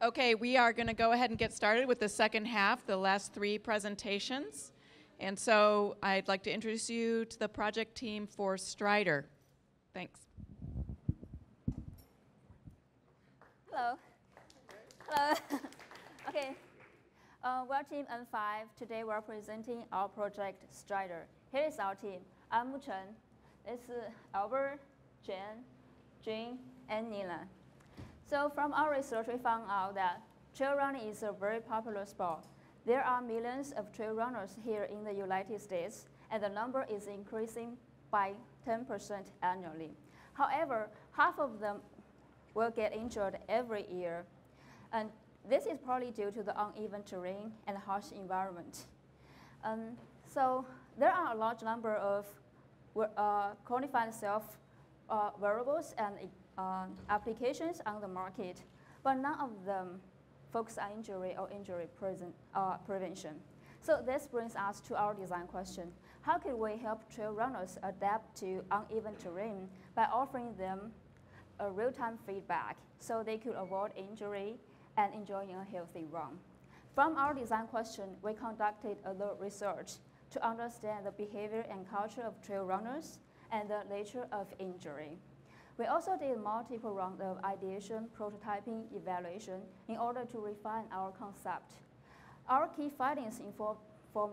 Okay, we are going to go ahead and get started with the second half, the last three presentations. And so I'd like to introduce you to the project team for Strider. Thanks. Hello. Hello. Okay. We're Team N5. Today we're presenting our project Strider. Here is our team. I'm Mu Chen. It's Albert, Jen, Jing, and Nila. So from our research, we found out that trail running is a very popular sport. There are millions of trail runners here in the United States, and the number is increasing by 10% annually. However, half of them will get injured every year. And this is probably due to the uneven terrain and harsh environment. So there are a large number of qualified self-wearables and applications on the market, but none of them focus on injury or injury prevention. So this brings us to our design question. How can we help trail runners adapt to uneven terrain by offering them a real-time feedback so they could avoid injury and enjoying a healthy run? From our design question, we conducted a little research to understand the behavior and culture of trail runners and the nature of injury. We also did multiple rounds of ideation, prototyping, evaluation in order to refine our concept. Our key findings informed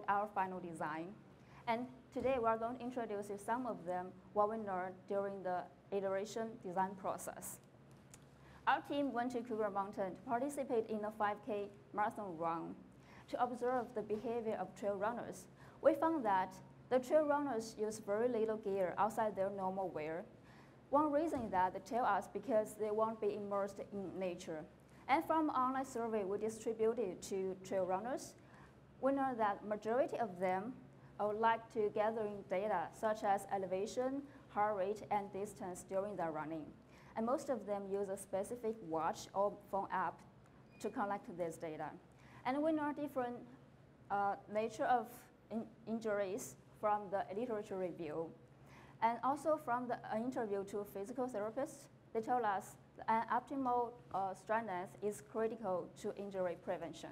our final design. And today we're going to introduce you some of them, what we learned during the iteration design process. Our team went to Cougar Mountain to participate in a 5K marathon run to observe the behavior of trail runners. We found that the trail runners use very little gear outside their normal wear. One reason is that they tell us because they won't be immersed in nature. And from an online survey we distributed to trail runners, we know that majority of them would like to gathering data such as elevation, heart rate, and distance during their running. And most of them use a specific watch or phone app to collect this data. And we know different nature of injuries from the literature review. And also from the interview to physical therapists, they told us an optimal stride length is critical to injury prevention.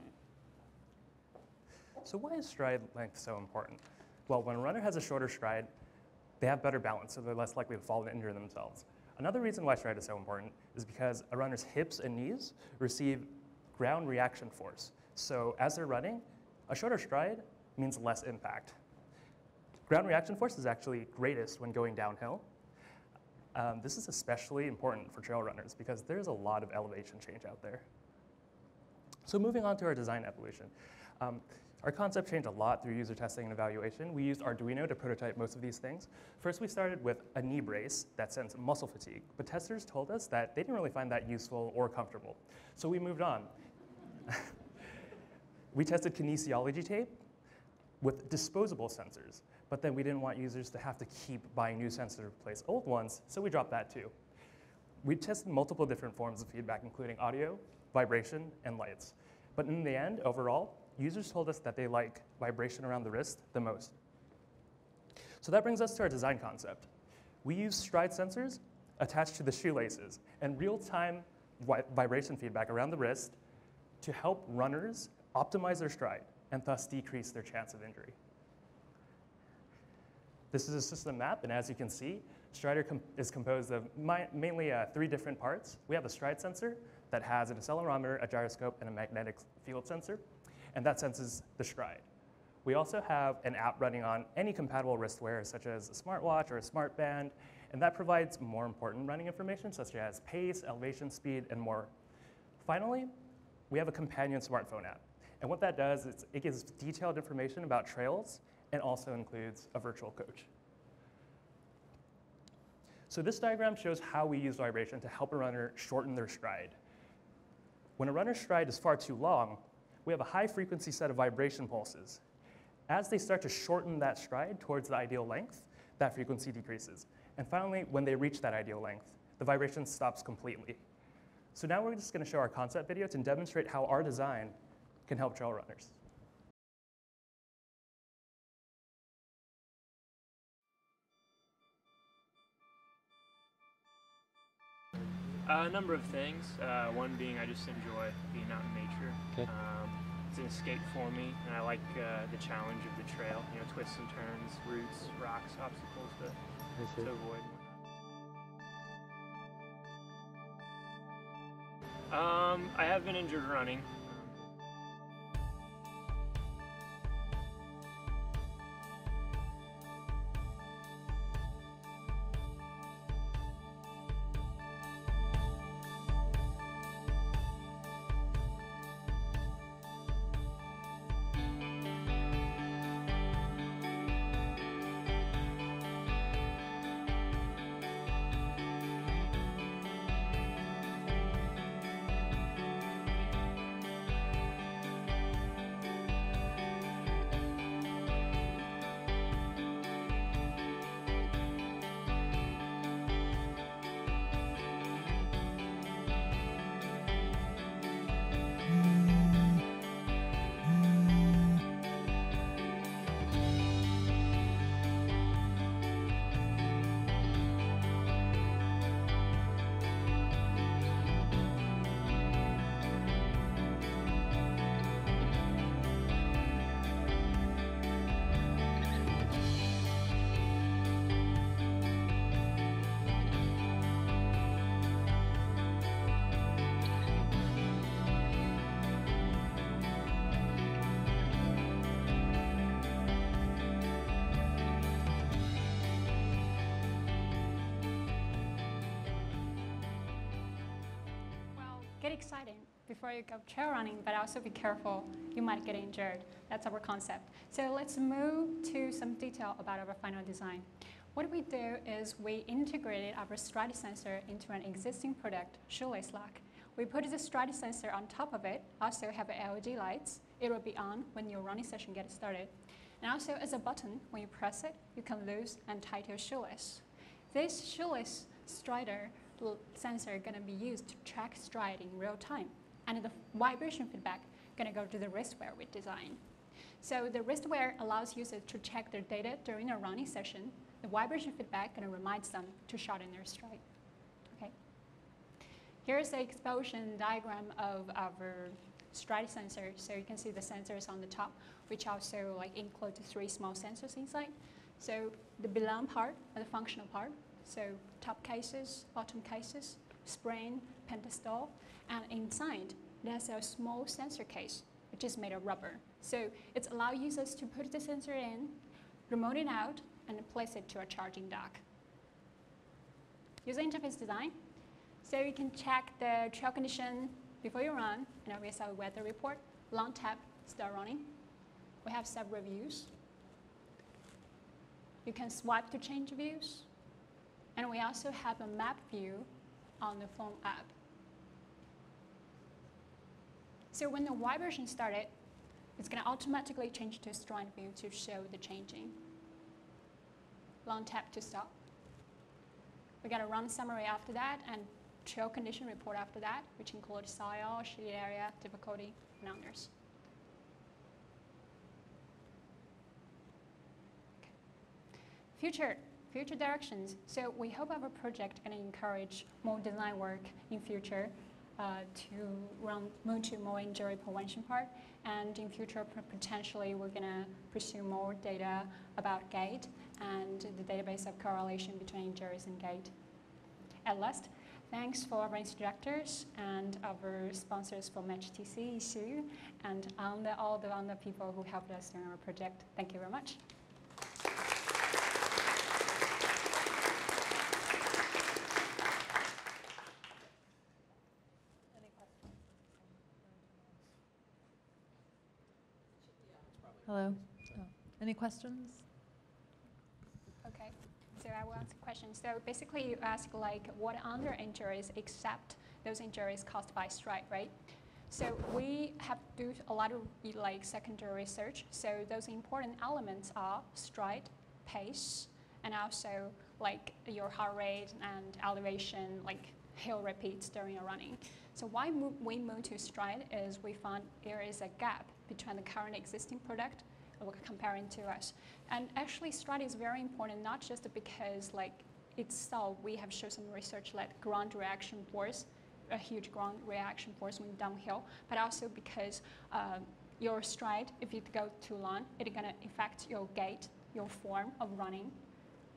So why is stride length so important? Well, when a runner has a shorter stride, they have better balance, so they're less likely to fall and injure themselves. Another reason why stride is so important is because a runner's hips and knees receive ground reaction force. So as they're running, a shorter stride means less impact. Ground reaction force is actually greatest when going downhill. This is especially important for trail runners because there's a lot of elevation change out there. So moving on to our design evolution. Our concept changed a lot through user testing and evaluation. We used Arduino to prototype most of these things. First, we started with a knee brace that senses muscle fatigue, but testers told us that they didn't really find that useful or comfortable. So we moved on. We tested kinesiology tape with disposable sensors, but then we didn't want users to have to keep buying new sensors to replace old ones, so we dropped that too. We tested multiple different forms of feedback, including audio, vibration, and lights. But in the end, overall, users told us that they like vibration around the wrist the most. So that brings us to our design concept. We use stride sensors attached to the shoelaces and real-time vibration feedback around the wrist to help runners optimize their stride and thus decrease their chance of injury. This is a system map, and as you can see, Strider is composed of mainly 3 different parts. We have a stride sensor that has an accelerometer, a gyroscope, and a magnetic field sensor, and that senses the stride. We also have an app running on any compatible wristwear, such as a smartwatch or a smart band, and that provides more important running information, such as pace, elevation, speed, and more. Finally, we have a companion smartphone app. And what that does is it gives detailed information about trails and also includes a virtual coach. So this diagram shows how we use vibration to help a runner shorten their stride. When a runner's stride is far too long, we have a high frequency set of vibration pulses. As they start to shorten that stride towards the ideal length, that frequency decreases. And finally, when they reach that ideal length, the vibration stops completely. So now we're just going to show our concept video to demonstrate how our design can help trail runners. A number of things. One being I just enjoy being out in nature. Okay. It's an escape for me, and I like the challenge of the trail. You know, twists and turns, roots, rocks, obstacles to avoid. I have been injured running. Get excited before you go trail running, but also be careful, you might get injured. That's our concept. So let's move to some detail about our final design. What we do is we integrated our Stride sensor into an existing product, shoelace lock. We put the Stride sensor on top of it, also have LED lights. It will be on when your running session gets started. And also as a button, when you press it, you can loose and tighten your shoelace. This shoelace strider sensor going to be used to track stride in real time, and the vibration feedback going to go to the wristwear we designed. So the wristwear allows users to check their data during a running session. The vibration feedback going to remind them to shorten their stride. Okay. Here's the exposure diagram of our stride sensor. So you can see the sensors on the top, which also include 3 small sensors inside. So the below part, the functional part. So top cases, bottom cases, spring, pentastole, and inside there's a small sensor case, which is made of rubber. So it allows users to put the sensor in, remote it out, and place it to a charging dock. User interface design. So you can check the trail condition before you run, and we have a weather report. Long tap, start running. We have several views. You can swipe to change views. And we also have a map view on the phone app. So when the vibration started, it's going to automatically change to stride view to show the changing. Long tap to stop. We got a run summary after that and trail condition report after that, which includes soil, shade area, difficulty, and others. Okay. Future directions. So we hope our project can encourage more design work in future to move to more injury prevention part. And in future, potentially, we're going to pursue more data about gait and the database of correlation between injuries and gait. At last, thanks for our instructors and our sponsors from HTC, ISU, and all the other people who helped us during our project. Thank you very much. Hello. Oh. Any questions? Okay, so I will answer questions. So basically you ask what other injuries except those injuries caused by stride, right? So we have to do a lot of secondary research. So those important elements are stride, pace, and also your heart rate and elevation, hill repeats during your running. So why we moved to stride is we found there is a gap between the current existing product comparing to us. And actually stride is very important, not just because itself, we have shown some research that ground reaction force, a huge ground reaction force when downhill, but also because your stride, if you go too long, it's going to affect your gait, your form of running.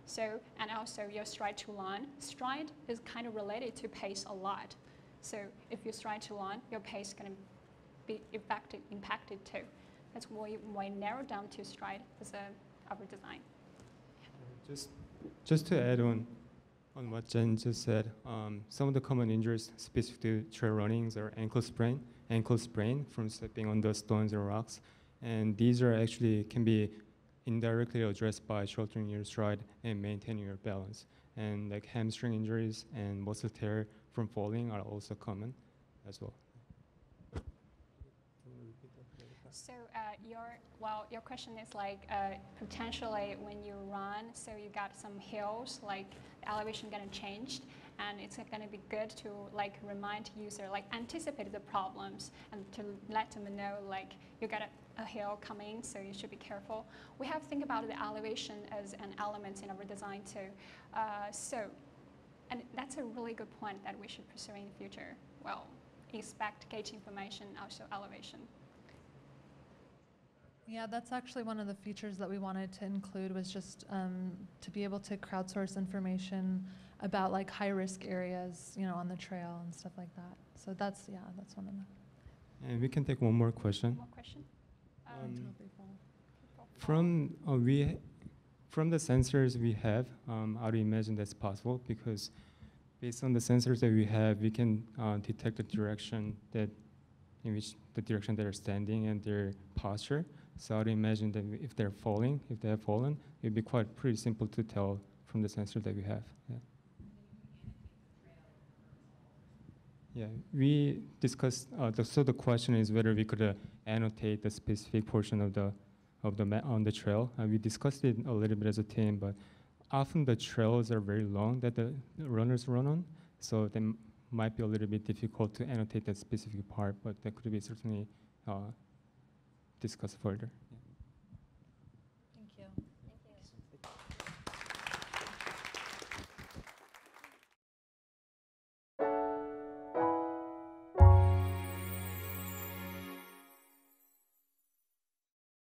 So, and also your stride too long. Stride is kind of related to pace a lot. So if you stride too long, your pace is going to be impacted too. That's why we narrow down to stride as our design. Just to add on what Jen just said, some of the common injuries specific to trail runnings are ankle sprain from stepping on the stones or rocks, and these are actually can be indirectly addressed by shortening your stride and maintaining your balance. And like hamstring injuries and muscle tear from falling are also common as well. So your question is like potentially when you run, so you got some hills, like the elevation gonna change, and it's gonna be good to like remind user, like anticipate the problems and to let them know like you got a hill coming, so you should be careful. We have to think about the elevation as an element in our design too. And that's a really good point that we should pursue in the future. Well, expect gauge information, also elevation. Yeah, that's actually one of the features that we wanted to include was just to be able to crowdsource information about like high-risk areas, you know, on the trail and stuff like that. So that's one of them. And we can take one more question. One more question? From the sensors we have, how do you imagine that's possible? Because based on the sensors that we have, we can detect the direction that in which the direction they're standing and their posture. So how do you imagine that if they have fallen, it'd be quite pretty simple to tell from the sensor that we have. Yeah, we discussed. So the question is whether we could annotate the specific portion of the on the trail. We discussed it a little bit as a team, but often the trails are very long that the runners run on, so they might be a little bit difficult to annotate that specific part. But that could be certainly discussed further. Yeah.